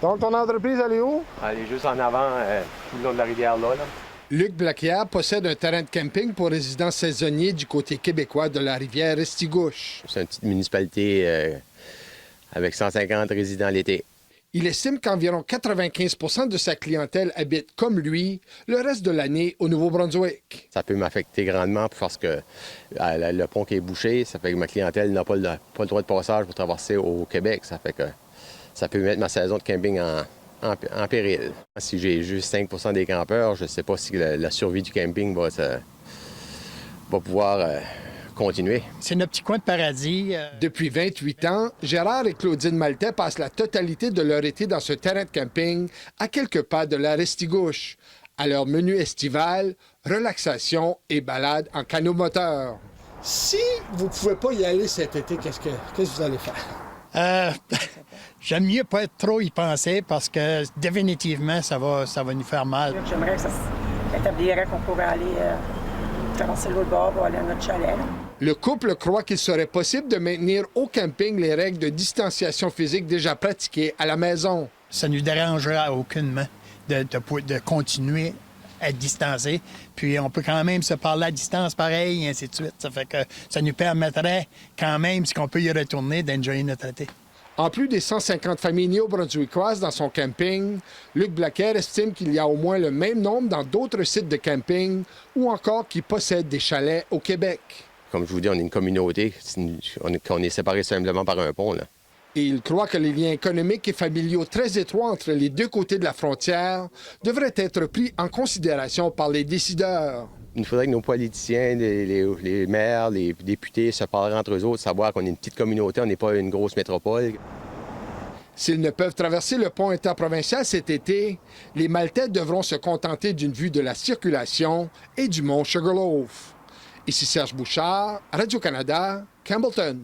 Donc, ton entreprise, elle est où? Elle est juste en avant, tout le long de la rivière là. Luc Blacquière possède un terrain de camping pour résidents saisonniers du côté québécois de la rivière Restigouche. C'est une petite municipalité avec 150 résidents l'été. Il estime qu'environ 95 de sa clientèle habite, comme lui, le reste de l'année au Nouveau-Brunswick. Ça peut m'affecter grandement parce que le pont qui est bouché, ça fait que ma clientèle n'a pas le droit de passage pour traverser au Québec. Ça fait que ça peut mettre ma saison de camping en péril. Si j'ai juste 5 des campeurs, je ne sais pas si la survie du camping va pouvoir continuer. C'est notre petit coin de paradis. Depuis 28 ans, Gérard et Claudine Maltais passent la totalité de leur été dans ce terrain de camping à quelques pas de la Restigouche. À leur menu estival, relaxation et balade en canot moteur. Si vous ne pouvez pas y aller cet été, qu'est-ce que vous allez faire? J'aime mieux pas trop y penser parce que définitivement, ça va nous faire mal. J'aimerais que ça s'établirait qu'on pourrait aller traverser l'autre bord pour aller à notre chalet. Là. Le couple croit qu'il serait possible de maintenir au camping les règles de distanciation physique déjà pratiquées à la maison. Ça ne nous dérangera aucunement de continuer à être distancés. Puis on peut quand même se parler à distance pareil, et ainsi de suite. Ça fait que ça nous permettrait quand même, si on peut y retourner, d'enjoyer notre été. En plus des 150 familles néo-brunswickoises dans son camping, Luc Blacquière estime qu'il y a au moins le même nombre dans d'autres sites de camping ou encore qui possèdent des chalets au Québec. Comme je vous dis, on est une communauté, on est séparés simplement par un pont. Là. Et il croit que les liens économiques et familiaux très étroits entre les deux côtés de la frontière devraient être pris en considération par les décideurs. Il faudrait que nos politiciens, les maires, les députés se parlent entre eux autres, savoir qu'on est une petite communauté, on n'est pas une grosse métropole. S'ils ne peuvent traverser le pont interprovincial cet été, les Maltais devront se contenter d'une vue de la circulation et du mont Sugarloaf. Ici Serge Bouchard, Radio-Canada, Campbellton.